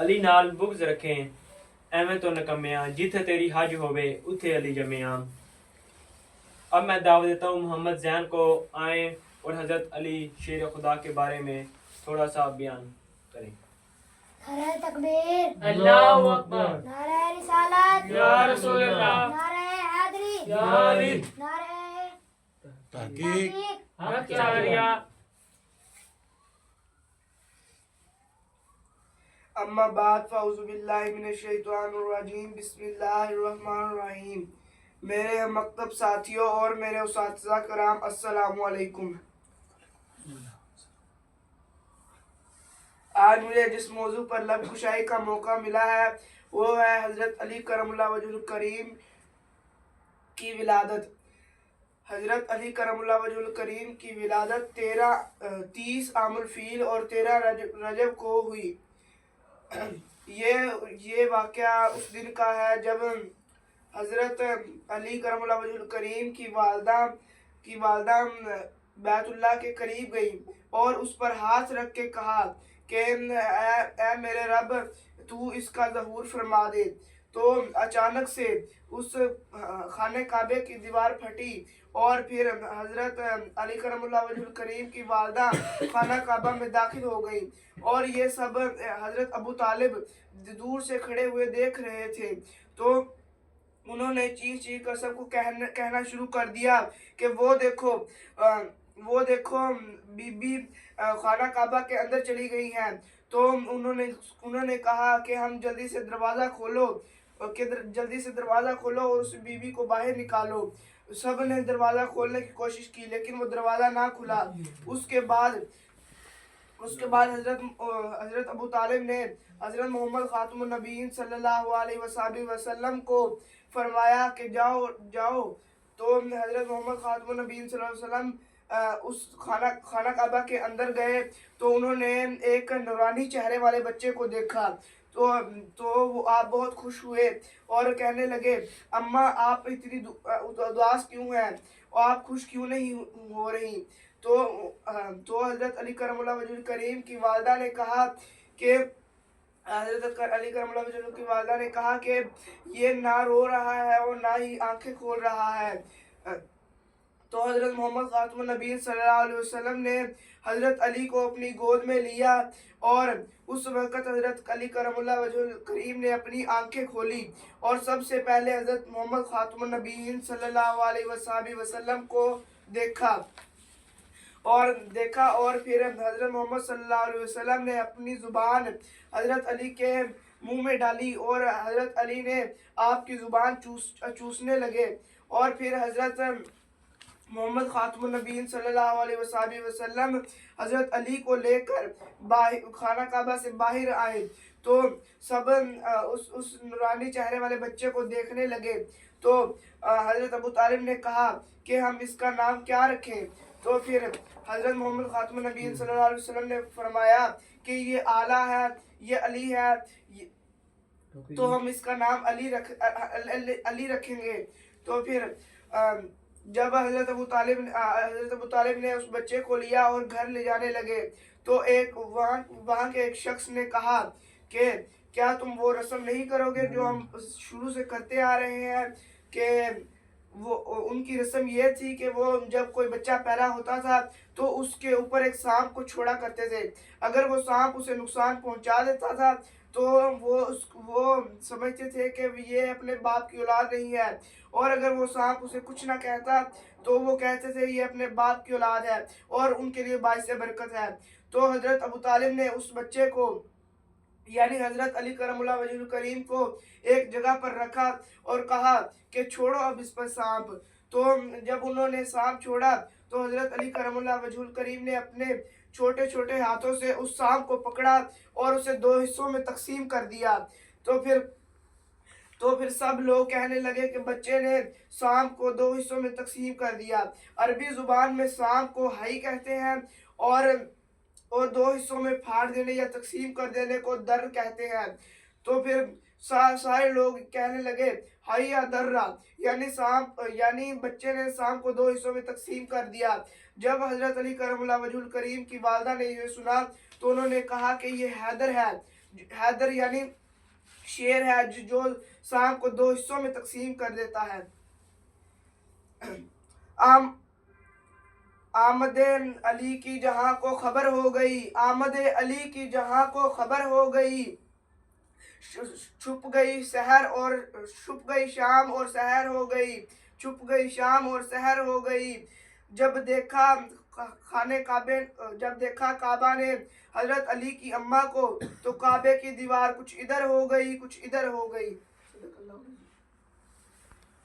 علی نال بغض رکھیں ایویں تو نکمیاں، جتھے تیری حج ہوئے اتھے علی جمیاں۔ اب میں دعوت دیتا ہوں محمد زین کو آئیں اور حضرت علی شیر خدا کے بارے میں تھوڑا سا بیان کریں۔ نعرہ تکبیر، اللہ اکبر، نعرہ رسالت، یا رسول اللہ، نعرہ حیدری، یا علی، نعرہ تحقیق۔ حق چاریہ۔ اما بعد فاعوذ باللہ من الشیطان الرجیم، بسم اللہ الرحمن الرحیم۔ میرے مکتب ساتھیوں اور میرے اساتذہ کرام، السلام علیکم۔ آج مجھے جس موضوع پر لب کشائی کا موقع ملا ہے وہ ہے حضرت علی کرم اللہ وجہ الکریم کی ولادت۔ حضرت علی کرم اللہ وجہ الکریم کی ولادت 30 عام الفیل اور 13 رجب کو ہوئی۔ یہ واقعہ اس دن کا ہے جب حضرت علی کرم اللہ وجہ الکریم کی والدہ بیت اللہ کے قریب گئی اور اس پر ہاتھ رکھ کے کہا کہ اے میرے رب تو اس کا ظہور فرما دے۔ تو اچانک سے اس خانہ کعبے کی دیوار پھٹی اور پھر حضرت علی کرم اللہ وجہ الکریم کی والدہ خانہ کعبہ میں داخل ہو گئی اور یہ سب حضرت ابو طالب دور سے کھڑے ہوئے دیکھ رہے تھے۔ تو انہوں نے چیخ چیخ کر سب کو کہنا شروع کر دیا کہ وہ دیکھو بی بی خانہ کعبہ کے اندر چلی گئی ہیں۔ تو انہوں نے کہا کہ ہم جلدی سے دروازہ کھولو اور اس بی بی کو باہر نکالو۔ سب نے دروازہ کھولنے کی کوشش کی لیکن وہ دروازہ نہ کھلا۔ اس کے بعد حضرت ابو طالب نے حضرت محمد خاتم النبیین صلی اللہ علیہ وسلم کو فرمایا کہ جاؤ۔ تو حضرت محمد خاتم النبیین صلی اللہ علیہ وسلم اس خانہ کعبہ کے اندر گئے تو انہوں نے ایک نورانی چہرے والے بچے کو دیکھا۔ تو آپ بہت خوش ہوئے اور کہنے لگے اماں آپ اتنی اداس کیوں ہیں اور آپ خوش کیوں نہیں ہو رہی؟ تو حضرت علی کرم اللہ وجہ الکریم کی والدہ نے کہا کہ یہ نہ رو رہا ہے اور نہ ہی آنکھیں کھول رہا ہے۔ تو حضرت محمد خاتم النبی صلی اللہ علیہ وسلم نے حضرت علی کو اپنی گود میں لیا اور اس وقت حضرت علی کرم اللہ وجہ الکریم نے اپنی آنکھیں کھولی اور سب سے پہلے حضرت محمد خاتم النبیین صلی اللہ علیہ وسلم کو دیکھا اور پھر حضرت محمد صلی اللہ علیہ وسلم نے اپنی زبان حضرت علی کے منہ میں ڈالی اور حضرت علی نے آپ کی زبان چوسنے لگے اور پھر حضرت محمد خاتم النبیین صلی اللہ علیہ وسلم حضرت علی کو لے کر خانہ کعبہ سے باہر آئے تو سب اس نورانی چہرے والے بچے کو دیکھنے لگے۔ تو حضرت ابو طالب نے کہا کہ ہم اس کا نام کیا رکھیں؟ تو پھر حضرت محمد خاتم النبیین صلی اللہ علیہ وسلم نے فرمایا کہ یہ اعلیٰ ہے، یہ علی ہے، تو ہم اس کا نام علی رکھیں گے۔ تو پھر جب حضرت ابو طالب نے اس بچے کو لیا اور گھر لے جانے لگے تو وہاں کے ایک شخص نے کہا کہ کیا تم وہ رسم نہیں کرو گے جو ہم شروع سے کرتے آ رہے ہیں؟ کہ ان کی رسم یہ تھی کہ وہ جب کوئی بچہ پیدا ہوتا تھا تو اس کے اوپر ایک سانپ کو چھوڑا کرتے تھے۔ اگر وہ سانپ اسے نقصان پہنچا دیتا تھا تو وہ سمجھتے تھے کہ یہ اپنے باپ کی اولاد نہیں ہے، اور اگر وہ سانپ اسے کچھ نہ کہتا تو وہ کہتے تھے یہ اپنے باپ کی اولاد ہے اور ان کے لیے باعث برکت ہے۔ تو حضرت ابو طالب نے اس بچے کو یعنی حضرت علی کرم اللہ وجہ الکریم کو ایک جگہ پر رکھا اور کہا کہ چھوڑو اب اس پر سانپ۔ تو جب انہوں نے سانپ چھوڑا تو حضرت علی کرم اللہ وجہ الکریم نے اپنے چھوٹے چھوٹے ہاتھوں سے اس سانپ کو پکڑا اور اسے 2 حصوں میں تقسیم کر دیا۔ تو پھر سب لوگ کہنے لگے کہ بچے نے سانپ کو 2 حصوں میں تقسیم کر دیا۔ عربی زبان میں سانپ کو ہائی کہتے ہیں اور 2 حصوں میں پھاڑ دینے یا تقسیم کر دینے کو در کہتے ہیں۔ تو پھر سارے لوگ کہنے لگے ہائی درہ، یعنی بچے نے سانپ کو 2 حصوں میں تقسیم کر دیا۔ جب حضرت علی کرم اللہ وجہ الکریم کی والدہ نے یہ سنا تو انہوں نے کہا کہ یہ حیدر ہے۔ حیدر یعنی شیر ہے جو شام کو 2 حصوں میں تقسیم کر دیتا ہے. آمد علی کی جہاں کو خبر ہو گئی، آمد علی کی جہاں کو خبر ہو گئی، چھپ گئی شام اور سحر ہو گئی، چھپ گئی شام اور سحر ہو گئی. جب دیکھا کعبہ نے حضرت علی کی اماں کو تو کعبے کی دیوار کچھ ادھر ہو گئی کچھ ادھر ہو گئی. صدق اللہ.